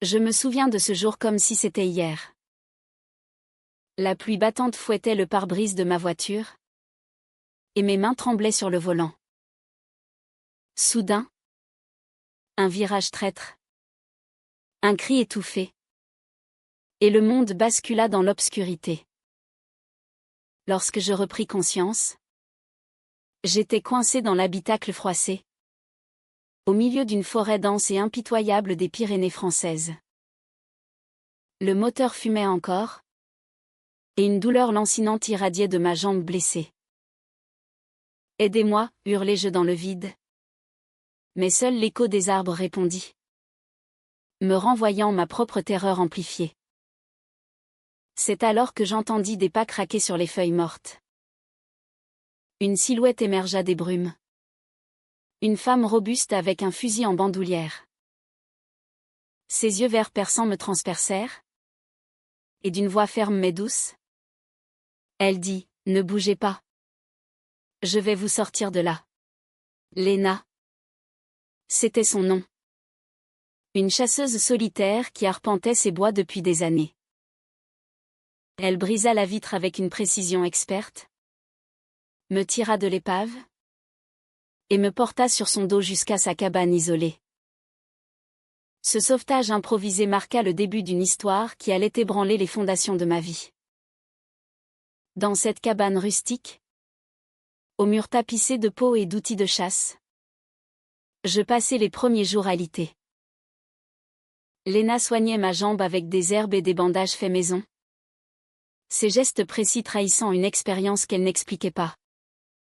Je me souviens de ce jour comme si c'était hier. La pluie battante fouettait le pare-brise de ma voiture. Et mes mains tremblaient sur le volant. Soudain, un virage traître. Un cri étouffé. Et le monde bascula dans l'obscurité. Lorsque je repris conscience, j'étais coincé dans l'habitacle froissé, au milieu d'une forêt dense et impitoyable des Pyrénées françaises. Le moteur fumait encore, et une douleur lancinante irradiait de ma jambe blessée. « Aidez-moi » hurlai-je dans le vide. Mais seul l'écho des arbres répondit, me renvoyant ma propre terreur amplifiée. C'est alors que j'entendis des pas craquer sur les feuilles mortes. Une silhouette émergea des brumes. Une femme robuste avec un fusil en bandoulière. Ses yeux verts perçants me transpercèrent. Et d'une voix ferme mais douce, elle dit, « Ne bougez pas. Je vais vous sortir de là. » Léna. C'était son nom. Une chasseuse solitaire qui arpentait ces bois depuis des années. Elle brisa la vitre avec une précision experte, me tira de l'épave, et me porta sur son dos jusqu'à sa cabane isolée. Ce sauvetage improvisé marqua le début d'une histoire qui allait ébranler les fondations de ma vie. Dans cette cabane rustique, aux murs tapissés de peaux et d'outils de chasse, je passai les premiers jours alités. Léna soignait ma jambe avec des herbes et des bandages faits maison. Ses gestes précis trahissant une expérience qu'elle n'expliquait pas.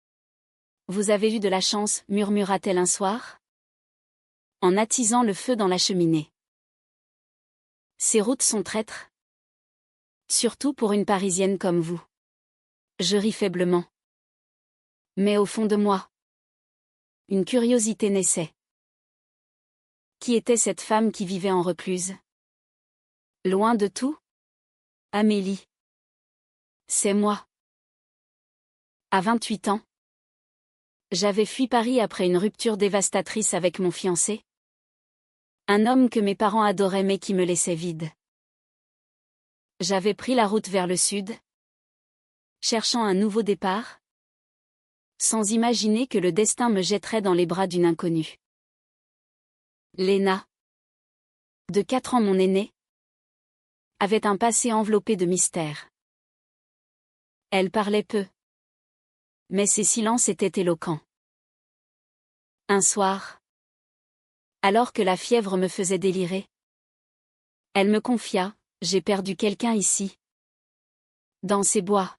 « Vous avez eu de la chance » murmura-t-elle un soir, en attisant le feu dans la cheminée. « Ces routes sont traîtres. Surtout pour une Parisienne comme vous. » Je ris faiblement. Mais au fond de moi, une curiosité naissait. Qui était cette femme qui vivait en recluse? Loin de tout? Amélie. C'est moi. À 28 ans, j'avais fui Paris après une rupture dévastatrice avec mon fiancé. Un homme que mes parents adoraient mais qui me laissait vide. J'avais pris la route vers le sud, cherchant un nouveau départ, sans imaginer que le destin me jetterait dans les bras d'une inconnue. Léna, de 4 ans mon aînée, avait un passé enveloppé de mystère. Elle parlait peu, mais ses silences étaient éloquents. Un soir, alors que la fièvre me faisait délirer, elle me confia, « J'ai perdu quelqu'un ici, dans ces bois.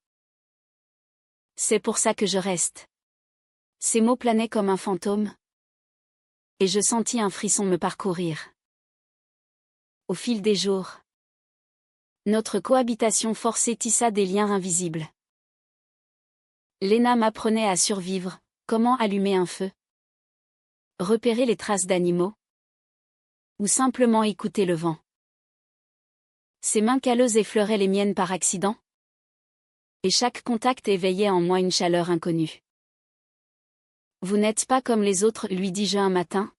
C'est pour ça que je reste. » Ces mots planaient comme un fantôme, et je sentis un frisson me parcourir. Au fil des jours, notre cohabitation forcée tissa des liens invisibles. Léna m'apprenait à survivre, comment allumer un feu, repérer les traces d'animaux, ou simplement écouter le vent. Ses mains calleuses effleuraient les miennes par accident, et chaque contact éveillait en moi une chaleur inconnue. « Vous n'êtes pas comme les autres » lui dis-je un matin,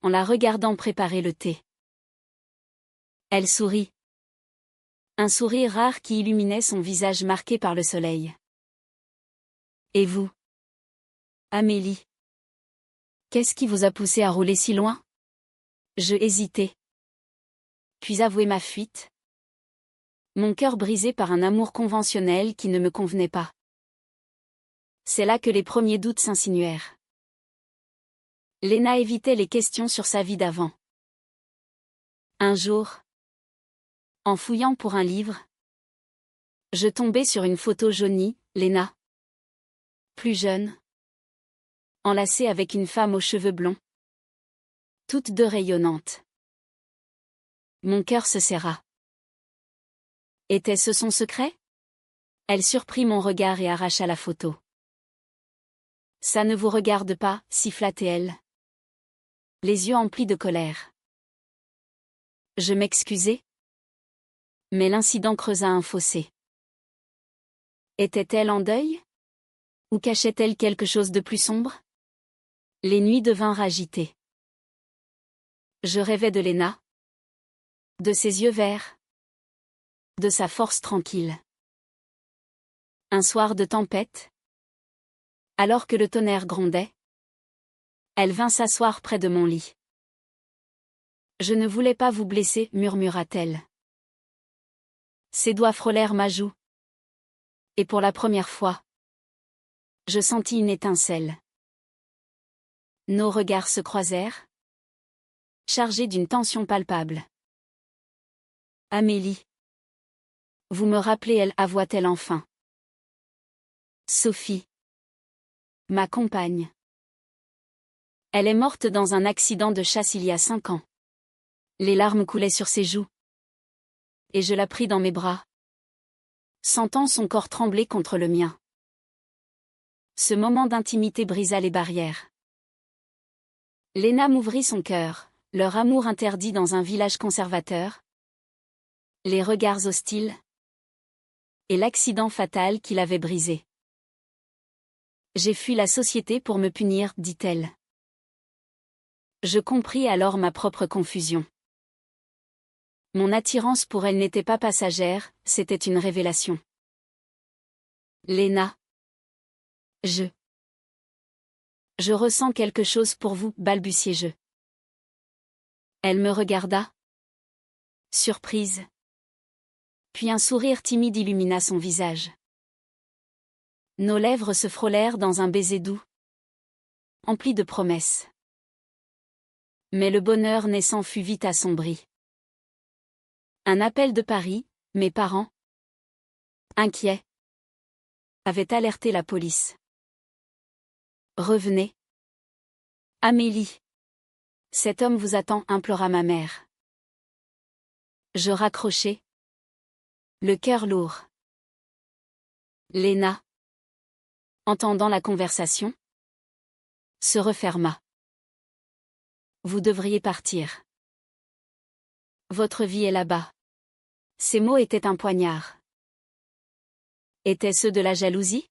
en la regardant préparer le thé. Elle sourit. Un sourire rare qui illuminait son visage marqué par le soleil. « Et vous, Amélie? Qu'est-ce qui vous a poussé à rouler si loin ?» Je hésitai. Puis avouai ma fuite. Mon cœur brisé par un amour conventionnel qui ne me convenait pas. C'est là que les premiers doutes s'insinuèrent. Léna évitait les questions sur sa vie d'avant. Un jour, en fouillant pour un livre, je tombai sur une photo jaunie, Léna, plus jeune, enlacée avec une femme aux cheveux blonds, toutes deux rayonnantes. Mon cœur se serra. Était-ce son secret? Elle surprit mon regard et arracha la photo. « Ça ne vous regarde pas » siffla-t-elle, les yeux emplis de colère. Je m'excusai, mais l'incident creusa un fossé. Était-elle en deuil? Ou cachait-elle quelque chose de plus sombre? Les nuits devinrent agitées. Je rêvais de Léna, De ses yeux verts. De sa force tranquille. Un soir de tempête. Alors que le tonnerre grondait. Elle vint s'asseoir près de mon lit. Je ne voulais pas vous blesser, murmura-t-elle. Ses doigts frôlèrent ma joue. Et pour la première fois, je sentis une étincelle. Nos regards se croisèrent, chargés d'une tension palpable. Amélie. Vous me rappelez, elle avoua-t-elle enfin. Sophie. Ma compagne. Elle est morte dans un accident de chasse il y a 5 ans. Les larmes coulaient sur ses joues. Et je la pris dans mes bras, sentant son corps trembler contre le mien. Ce moment d'intimité brisa les barrières. Léna m'ouvrit son cœur, leur amour interdit dans un village conservateur, les regards hostiles, et l'accident fatal qui l'avait brisé. J'ai fui la société pour me punir, dit-elle. Je compris alors ma propre confusion. Mon attirance pour elle n'était pas passagère, c'était une révélation. Léna. Je ressens quelque chose pour vous, balbutiai-je. Elle me regarda. Surprise. Puis un sourire timide illumina son visage. Nos lèvres se frôlèrent dans un baiser doux, empli de promesses. Mais le bonheur naissant fut vite assombri. Un appel de Paris, mes parents, inquiets, avaient alerté la police. Revenez. Amélie. Cet homme vous attend, implora ma mère. Je raccrochai, le cœur lourd. Léna, entendant la conversation, se referma. Vous devriez partir. Votre vie est là-bas. Ces mots étaient un poignard. Étaient-ce ceux de la jalousie?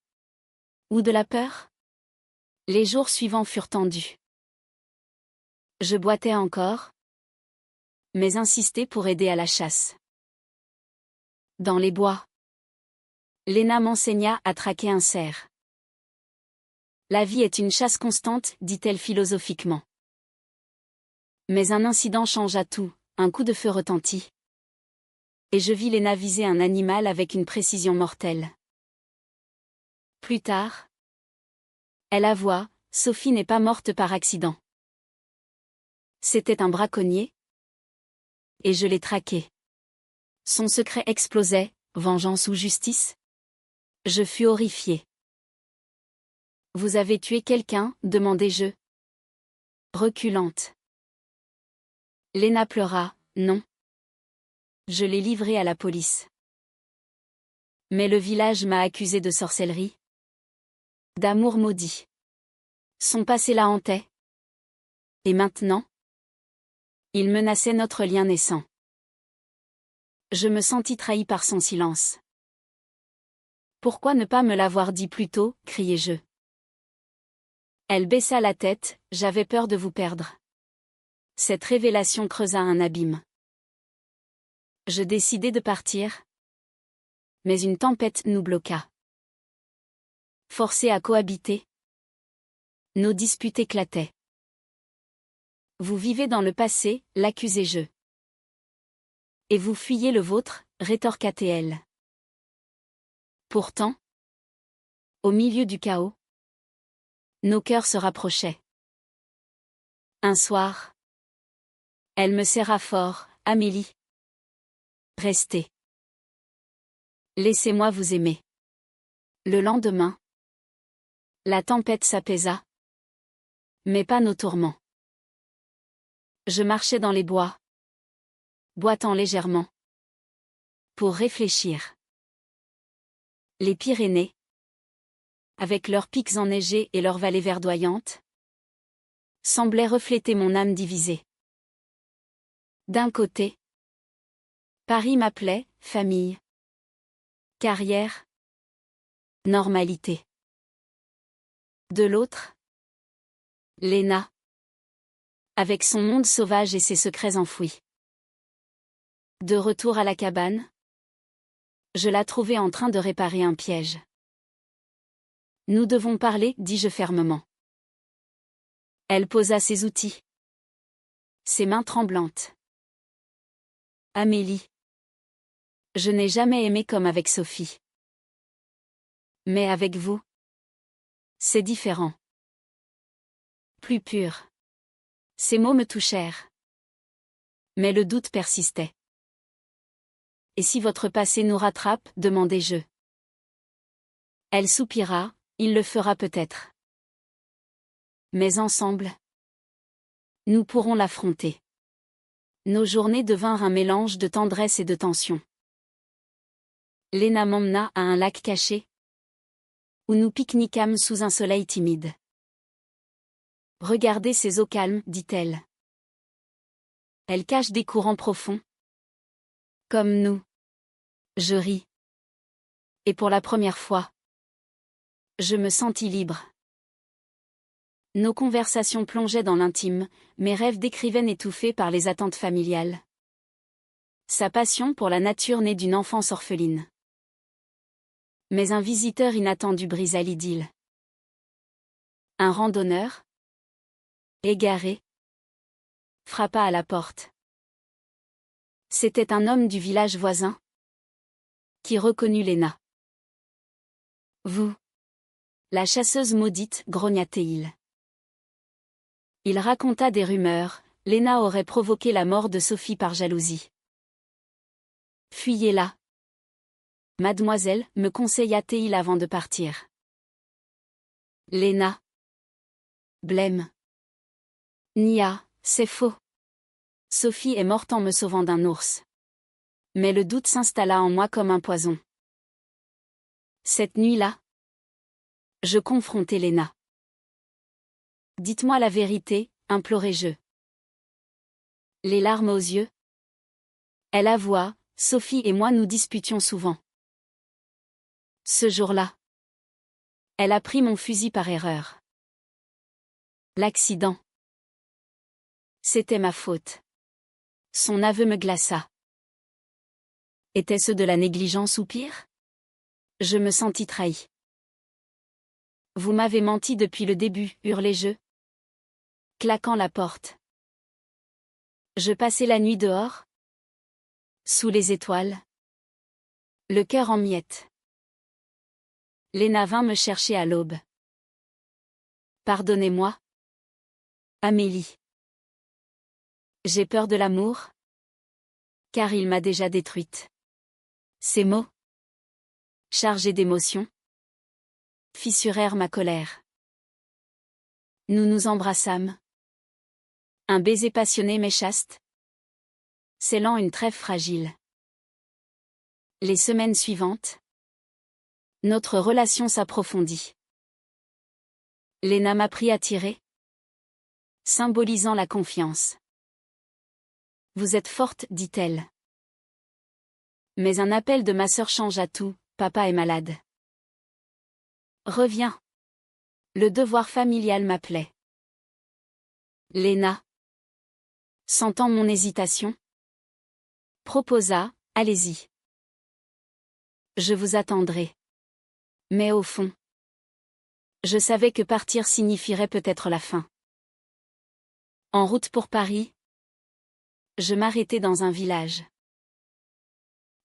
Ou de la peur? Les jours suivants furent tendus. Je boitais encore, mais insistais pour aider à la chasse. Dans les bois, Léna m'enseigna à traquer un cerf. La vie est une chasse constante, dit-elle philosophiquement. Mais un incident changea tout, un coup de feu retentit. Et je vis Léna viser un animal avec une précision mortelle. Plus tard, elle avoua, Sophie n'est pas morte par accident. C'était un braconnier. Et je l'ai traqué. Son secret explosait, vengeance ou justice? Je fus horrifié. Vous avez tué quelqu'un, demandai-je. Reculante. Léna pleura, non. Je l'ai livré à la police. Mais le village m'a accusé de sorcellerie. D'amour maudit. Son passé la hantait. Et maintenant? Il menaçait notre lien naissant. Je me sentis trahi par son silence. Pourquoi ne pas me l'avoir dit plus tôt, criai-je. Elle baissa la tête, j'avais peur de vous perdre. Cette révélation creusa un abîme. Je décidai de partir. Mais une tempête nous bloqua. Forcés à cohabiter, nos disputes éclataient. Vous vivez dans le passé, l'accusai-je. Et vous fuyez le vôtre, rétorqua-t-elle. Pourtant, au milieu du chaos, nos cœurs se rapprochaient. Un soir, elle me serra fort, Amélie. Restez. Laissez-moi vous aimer. Le lendemain, la tempête s'apaisa. Mais pas nos tourments. Je marchais dans les bois, boitant légèrement, pour réfléchir. Les Pyrénées, avec leurs pics enneigés et leurs vallées verdoyantes, semblaient refléter mon âme divisée. D'un côté, Paris m'appelait, famille, carrière, normalité. De l'autre, Léna, avec son monde sauvage et ses secrets enfouis. De retour à la cabane, je la trouvai en train de réparer un piège. Nous devons parler, dis-je fermement. Elle posa ses outils. Ses mains tremblantes. Amélie. Je n'ai jamais aimé comme avec Sophie. Mais avec vous, c'est différent. Plus pur. Ces mots me touchèrent. Mais le doute persistait. Et si votre passé nous rattrape, demandai-je. Elle soupira, il le fera peut-être. Mais ensemble, nous pourrons l'affronter. Nos journées devinrent un mélange de tendresse et de tension. Léna m'emmena à un lac caché, où nous pique-niquâmes sous un soleil timide. Regardez ces eaux calmes, dit-elle. Elles cachent des courants profonds. Comme nous. Je ris. Et pour la première fois, je me sentis libre. Nos conversations plongeaient dans l'intime, mes rêves d'écrivaine étouffés par les attentes familiales. Sa passion pour la nature née d'une enfance orpheline. Mais un visiteur inattendu brisa l'idylle. Un randonneur, égaré, frappa à la porte. C'était un homme du village voisin, qui reconnut Léna. Vous, la chasseuse maudite, grogna-t-il. Il raconta des rumeurs, Léna aurait provoqué la mort de Sophie par jalousie. Fuyez-la. Mademoiselle, me conseilla-t-il avant de partir. Léna. Blême. Nia, c'est faux. Sophie est morte en me sauvant d'un ours. Mais le doute s'installa en moi comme un poison. Cette nuit-là, je confrontai Léna. Dites-moi la vérité, implorai-je. Les larmes aux yeux. Elle avoua, Sophie et moi nous disputions souvent. Ce jour-là, elle a pris mon fusil par erreur. L'accident. C'était ma faute. Son aveu me glaça. Était-ce de la négligence ou pire? Je me sentis trahi. Vous m'avez menti depuis le début, hurlai-je, claquant la porte. Je passais la nuit dehors, sous les étoiles, le cœur en miettes. Léna vint me chercher à l'aube. Pardonnez-moi, Amélie. J'ai peur de l'amour, car il m'a déjà détruite. Ces mots, chargés d'émotion, fissurèrent ma colère. Nous nous embrassâmes. Un baiser passionné mais chaste, scellant une trêve fragile. Les semaines suivantes, notre relation s'approfondit. Léna m'apprit à tirer, symbolisant la confiance. Vous êtes forte, dit-elle. Mais un appel de ma sœur changea tout, papa est malade. Reviens. Le devoir familial m'appelait. Léna, sentant mon hésitation, proposa, allez-y. Je vous attendrai. Mais au fond, je savais que partir signifierait peut-être la fin. En route pour Paris, je m'arrêtai dans un village.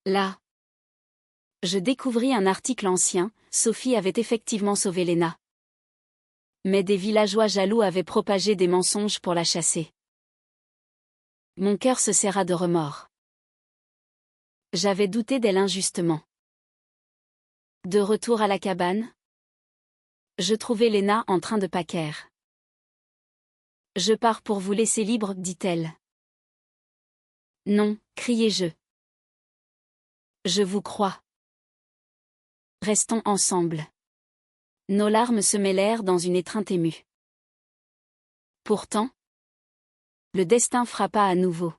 Là, je découvris un article ancien, Sophie avait effectivement sauvé Léna. Mais des villageois jaloux avaient propagé des mensonges pour la chasser. Mon cœur se serra de remords. J'avais douté d'elle injustement. De retour à la cabane, je trouvai Léna en train de pâquer. Je pars pour vous laisser libre, dit-elle. Non, criai-je. Je vous crois. Restons ensemble. Nos larmes se mêlèrent dans une étreinte émue. Pourtant, le destin frappa à nouveau.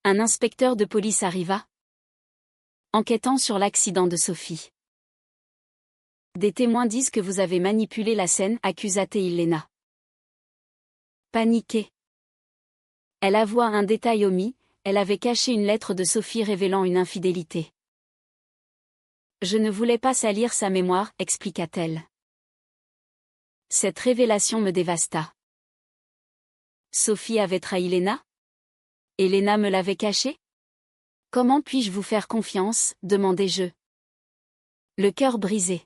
Un inspecteur de police arriva, enquêtant sur l'accident de Sophie. Des témoins disent que vous avez manipulé la scène, accusa-t-il Léna. Paniquée. Elle avoua un détail omis, Elle avait caché une lettre de Sophie révélant une infidélité. Je ne voulais pas salir sa mémoire, expliqua-t-elle. Cette révélation me dévasta. Sophie avait trahi Léna? Et Léna me l'avait caché? Comment puis-je vous faire confiance, demandai-je. Le cœur brisé.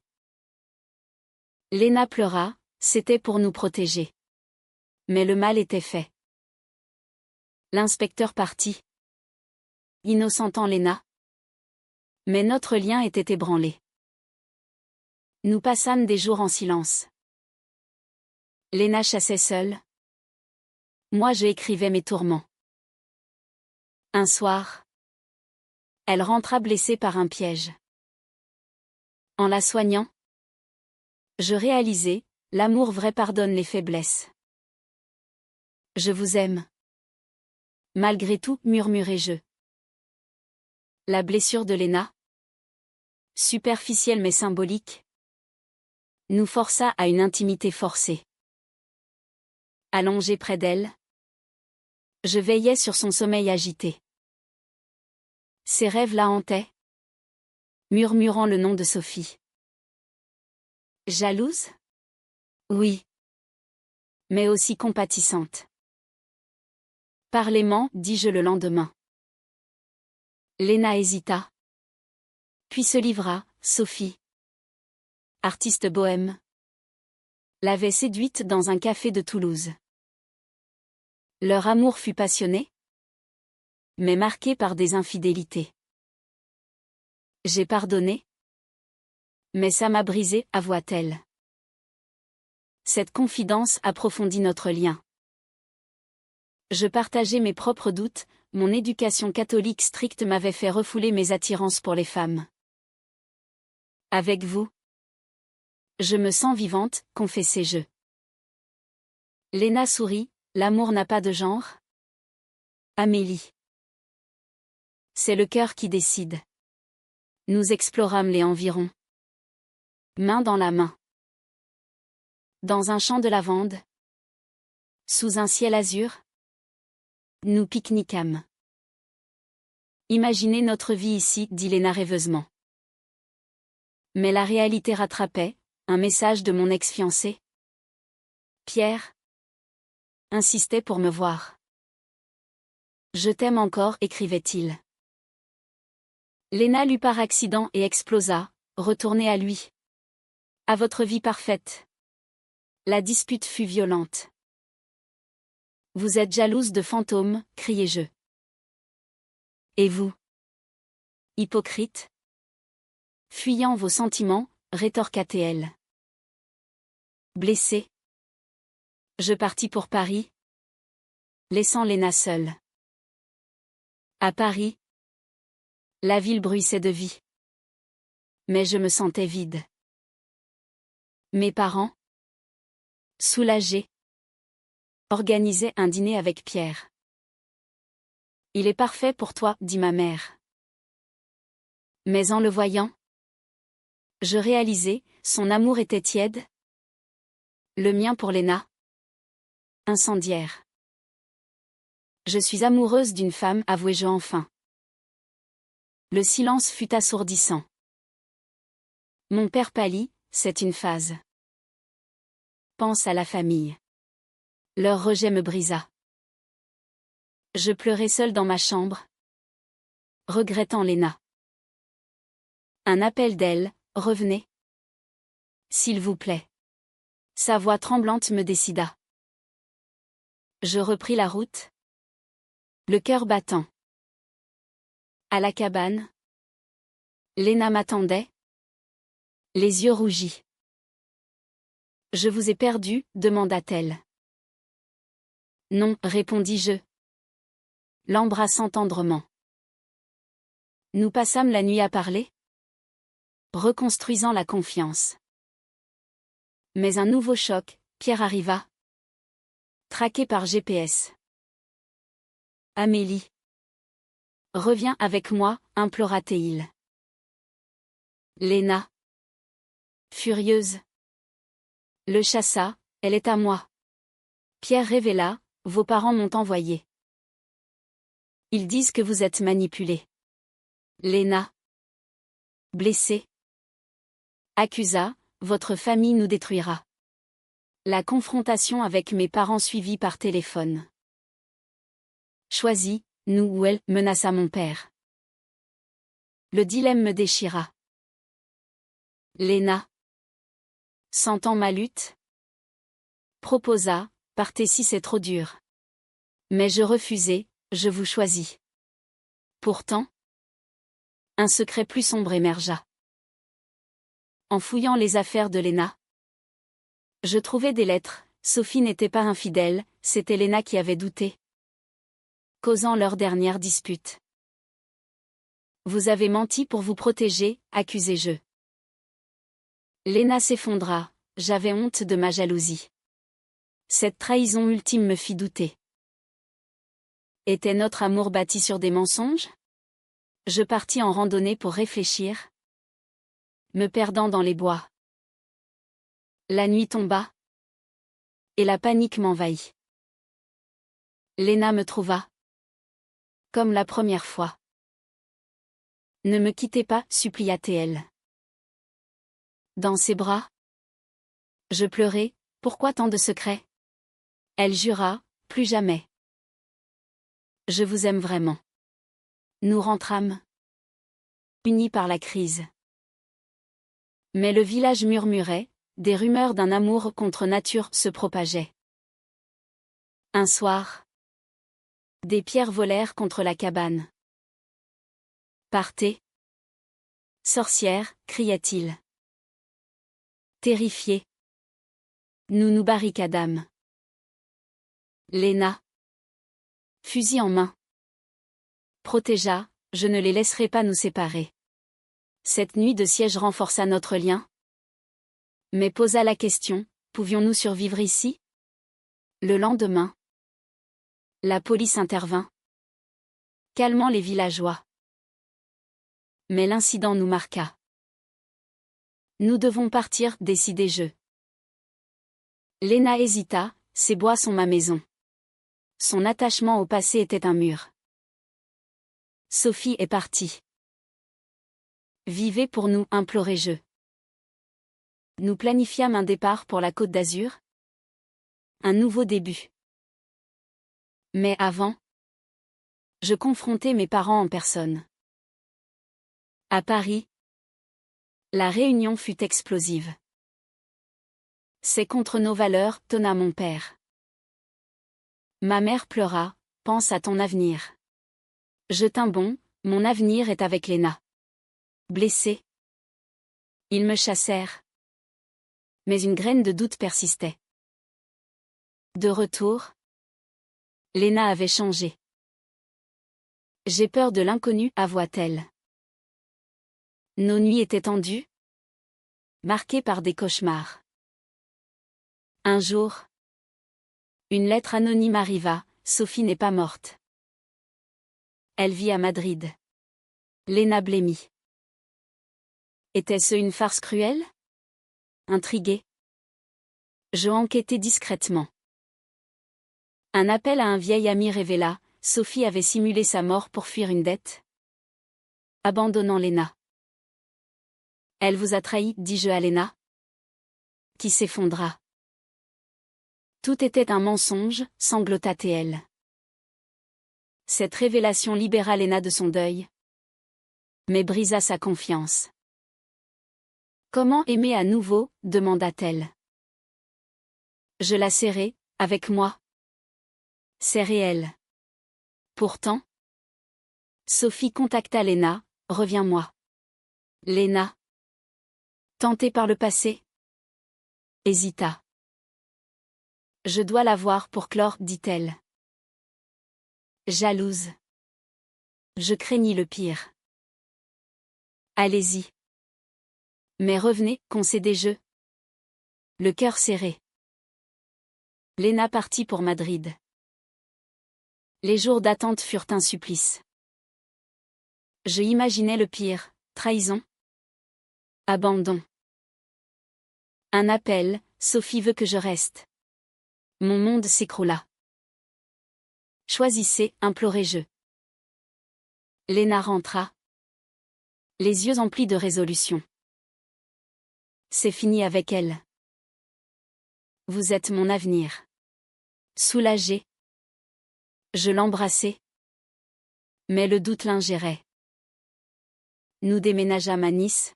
Léna pleura, c'était pour nous protéger. Mais le mal était fait. L'inspecteur partit. Innocentant Léna. Mais notre lien était ébranlé. Nous passâmes des jours en silence. Léna chassait seule. Moi je écrivais mes tourments. Un soir, elle rentra blessée par un piège. En la soignant, je réalisai, l'amour vrai pardonne les faiblesses. Je vous aime. Malgré tout, murmurai-je. La blessure de Léna, superficielle mais symbolique, nous força à une intimité forcée. Allongé près d'elle, je veillais sur son sommeil agité. Ses rêves la hantaient, murmurant le nom de Sophie. Jalouse? Oui. Mais aussi compatissante. Par l'aimant, dis-je le lendemain. Léna hésita. Puis se livra, Sophie, artiste bohème, l'avait séduite dans un café de Toulouse. Leur amour fut passionné, mais marqué par des infidélités. J'ai pardonné, mais ça m'a brisé, avoua-t-elle. Cette confidence approfondit notre lien. Je partageais mes propres doutes, mon éducation catholique stricte m'avait fait refouler mes attirances pour les femmes. Avec vous, je me sens vivante, confessai-je. Léna sourit, l'amour n'a pas de genre? Amélie. C'est le cœur qui décide. Nous explorâmes les environs. Main dans la main. Dans un champ de lavande. Sous un ciel azur. Nous pique-niquâmes. Imaginez notre vie ici, dit Léna rêveusement. Mais la réalité rattrapait, un message de mon ex-fiancé. Pierre insistait pour me voir. Je t'aime encore, écrivait-il. Léna lut par accident et explosa, retournez à lui. À votre vie parfaite. La dispute fut violente. Vous êtes jalouse de fantômes, criai-je. Et vous? Hypocrite? Fuyant vos sentiments, rétorqua-t-elle. Blessée. Je partis pour Paris, laissant Léna seule. À Paris, la ville bruissait de vie. Mais je me sentais vide. Mes parents, soulagés, organisaient un dîner avec Pierre. Il est parfait pour toi, dit ma mère. Mais en le voyant, je réalisai, son amour était tiède. Le mien pour Léna, incendiaire. Je suis amoureuse d'une femme, avouai-je enfin. Le silence fut assourdissant. Mon père pâlit, c'est une phase. Pense à la famille. Leur rejet me brisa. Je pleurais seule dans ma chambre, regrettant Léna. Un appel d'elle, revenez. S'il vous plaît. Sa voix tremblante me décida. Je repris la route, le cœur battant. À la cabane, Léna m'attendait, les yeux rougis. Je vous ai perdu, demanda-t-elle. Non, répondis-je, l'embrassant tendrement. Nous passâmes la nuit à parler, reconstruisant la confiance. Mais un nouveau choc, Pierre arriva, traqué par GPS. Amélie. Reviens avec moi, implora-t-il. Léna. Furieuse. Le chassa, elle est à moi. Pierre révéla, vos parents m'ont envoyé. Ils disent que vous êtes manipulé. Lena. Blessée. Accusa, votre famille nous détruira. La confrontation avec mes parents suivie par téléphone. Choisis, nous ou elle, menaça mon père. Le dilemme me déchira. Lena. Sentant ma lutte. Proposa, partez si c'est trop dur. Mais je refusai, je vous choisis. Pourtant, un secret plus sombre émergea. En fouillant les affaires de Lena, je trouvai des lettres. Sophie n'était pas infidèle, c'était Lena qui avait douté. Causant leur dernière dispute. Vous avez menti pour vous protéger, accusai-je. Lena s'effondra, j'avais honte de ma jalousie. Cette trahison ultime me fit douter. Était notre amour bâti sur des mensonges? Je partis en randonnée pour réfléchir, me perdant dans les bois. La nuit tomba, et la panique m'envahit. Lena me trouva, comme la première fois. Ne me quittez pas, supplia-t-elle. Dans ses bras, je pleurai, pourquoi tant de secrets? Elle jura, plus jamais. Je vous aime vraiment. Nous rentrâmes, unis par la crise. Mais le village murmurait, des rumeurs d'un amour contre nature se propageaient. Un soir, des pierres volèrent contre la cabane. Partez. Sorcière, cria-t-il. Terrifiés, nous nous barricadâmes. Lena, fusil en main, protégea, je ne les laisserai pas nous séparer. Cette nuit de siège renforça notre lien, mais posa la question, pouvions-nous survivre ici? Le lendemain, la police intervint, calmant les villageois. Mais l'incident nous marqua. Nous devons partir, décidai-je. Lena hésita, ces bois sont ma maison. Son attachement au passé était un mur. Sophie est partie. Vivez pour nous, implorai-je. Nous planifiâmes un départ pour la Côte d'Azur. Un nouveau début. Mais avant, je confrontai mes parents en personne. À Paris, la réunion fut explosive. C'est contre nos valeurs, tonna mon père. Ma mère pleura, pense à ton avenir. Je tins bon, mon avenir est avec Lena. Blessé. Ils me chassèrent. Mais une graine de doute persistait. De retour, Lena avait changé. J'ai peur de l'inconnu, avoua-t-elle. Nos nuits étaient tendues, marquées par des cauchemars. Un jour, une lettre anonyme arriva, Sophie n'est pas morte. Elle vit à Madrid. Lena blêmit. Était-ce une farce cruelle? Intriguée, je enquêtai discrètement. Un appel à un vieil ami révéla, Sophie avait simulé sa mort pour fuir une dette, abandonnant Lena. Elle vous a trahi, dis-je à Lena, qui s'effondra. Tout était un mensonge, sanglota-t-elle. Cette révélation libéra Lena de son deuil, mais brisa sa confiance. Comment aimer à nouveau, demanda-t-elle. Je la serrai, avec moi. C'est réel. Pourtant, Sophie contacta Lena, reviens-moi. Lena, tentée par le passé, hésita. Je dois la voir pour clore, dit-elle. Jalouse. Je craignis le pire. Allez-y. Mais revenez, concédai-je. Le cœur serré. Lena partit pour Madrid. Les jours d'attente furent un supplice. Je imaginais le pire, trahison, abandon. Un appel, Sophie veut que je reste. Mon monde s'écroula. Choisissez, implorai-je. Léna rentra, les yeux emplis de résolution. C'est fini avec elle. Vous êtes mon avenir. Soulagée. Je l'embrassai. Mais le doute l'ingérait. Nous déménageâmes à Nice,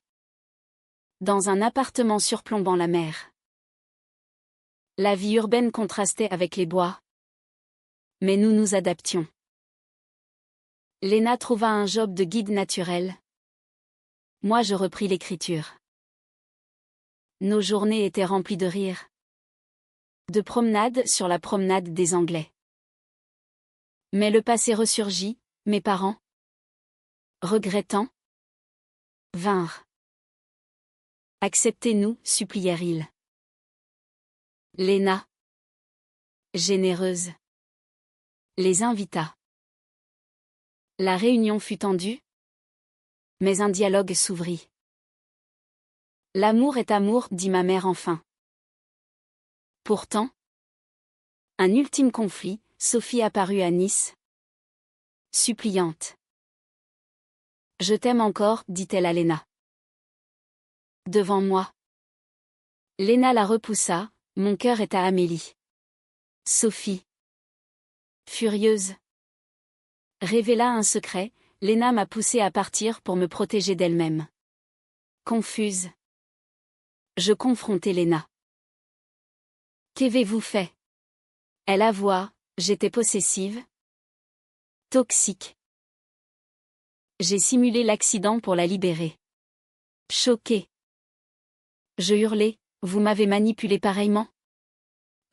dans un appartement surplombant la mer. La vie urbaine contrastait avec les bois. Mais nous nous adaptions. Léna trouva un job de guide naturel. Moi je repris l'écriture. Nos journées étaient remplies de rires. De promenades sur la promenade des Anglais. Mais le passé ressurgit, mes parents, regrettant, vinrent. Acceptez-nous, supplièrent-ils. Léna, généreuse, les invita. La réunion fut tendue, mais un dialogue s'ouvrit. L'amour est amour, dit ma mère enfin. Pourtant, un ultime conflit, Sophie apparut à Nice. Suppliante. Je t'aime encore, dit-elle à Léna. Devant moi. Léna la repoussa, mon cœur est à Amélie. Sophie. Furieuse. Révéla un secret, Léna m'a poussée à partir pour me protéger d'elle-même. Confuse. Je confrontai Léna. Qu'avez-vous fait? Elle avoua, j'étais possessive. Toxique. J'ai simulé l'accident pour la libérer. Choquée. Je hurlai, vous m'avez manipulé pareillement?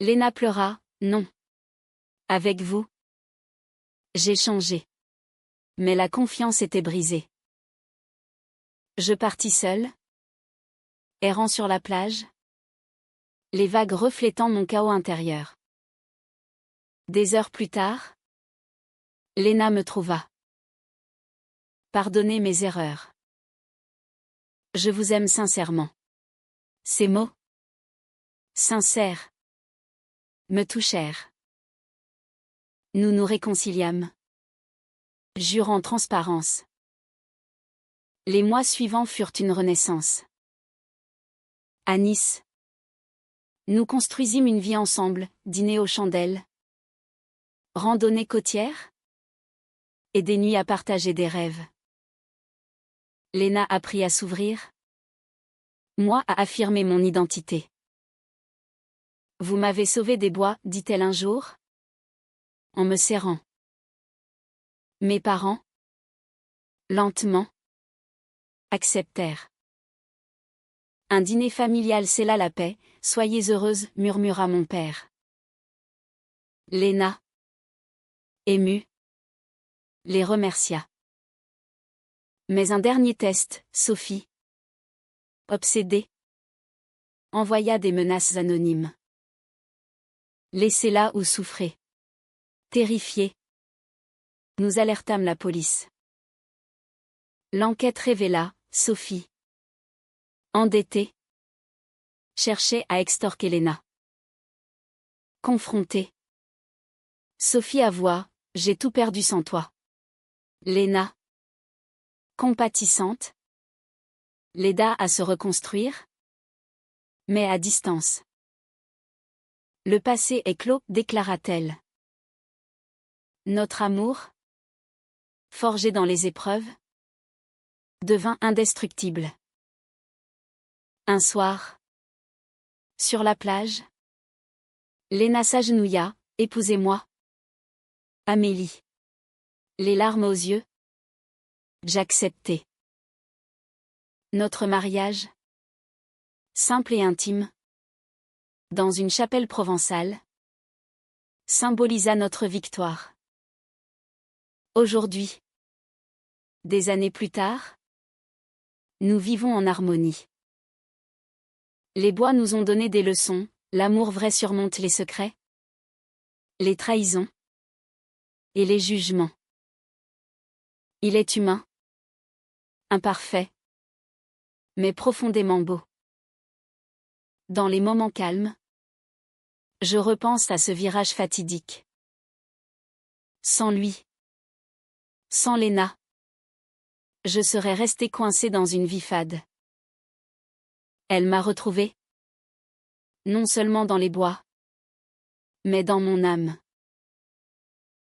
Léna pleura, non. Avec vous. J'ai changé. Mais la confiance était brisée. Je partis seule. Errant sur la plage. Les vagues reflétant mon chaos intérieur. Des heures plus tard. Léna me trouva. Pardonnez mes erreurs. Je vous aime sincèrement. Ces mots. Sincères. Me touchèrent. Nous nous réconciliâmes. Jurant transparence. Les mois suivants furent une renaissance. À Nice. Nous construisîmes une vie ensemble, dîner aux chandelles. Randonnée côtière. Et des nuits à partager des rêves. Léna apprit à s'ouvrir. Moi à affirmer mon identité. Vous m'avez sauvé des bois, dit-elle un jour. En me serrant. Mes parents, lentement, acceptèrent. Un dîner familial scella la paix, soyez heureuse, murmura mon père. Léna, émue, les remercia. Mais un dernier test, Sophie, obsédée, envoya des menaces anonymes. Laissez-la ou souffrez. Terrifiée, nous alertâmes la police. L'enquête révéla, Sophie, endettée, cherchait à extorquer Léna. Confrontée. Sophie avoua, j'ai tout perdu sans toi. Léna, compatissante, l'aida à se reconstruire, mais à distance. Le passé est clos, déclara-t-elle. Notre amour, forgé dans les épreuves, devint indestructible. Un soir, sur la plage, Léna s'agenouilla, épousez-moi. Amélie. Les larmes aux yeux. J'acceptai. Notre mariage, simple et intime, dans une chapelle provençale, symbolisa notre victoire. Aujourd'hui, des années plus tard, nous vivons en harmonie. Les bois nous ont donné des leçons, l'amour vrai surmonte les secrets, les trahisons et les jugements. Il est humain, imparfait, mais profondément beau. Dans les moments calmes, je repense à ce virage fatidique. Sans lui, sans Léna, Je serais resté coincé dans une vie fade. Elle m'a retrouvé. Non seulement dans les bois, mais dans mon âme.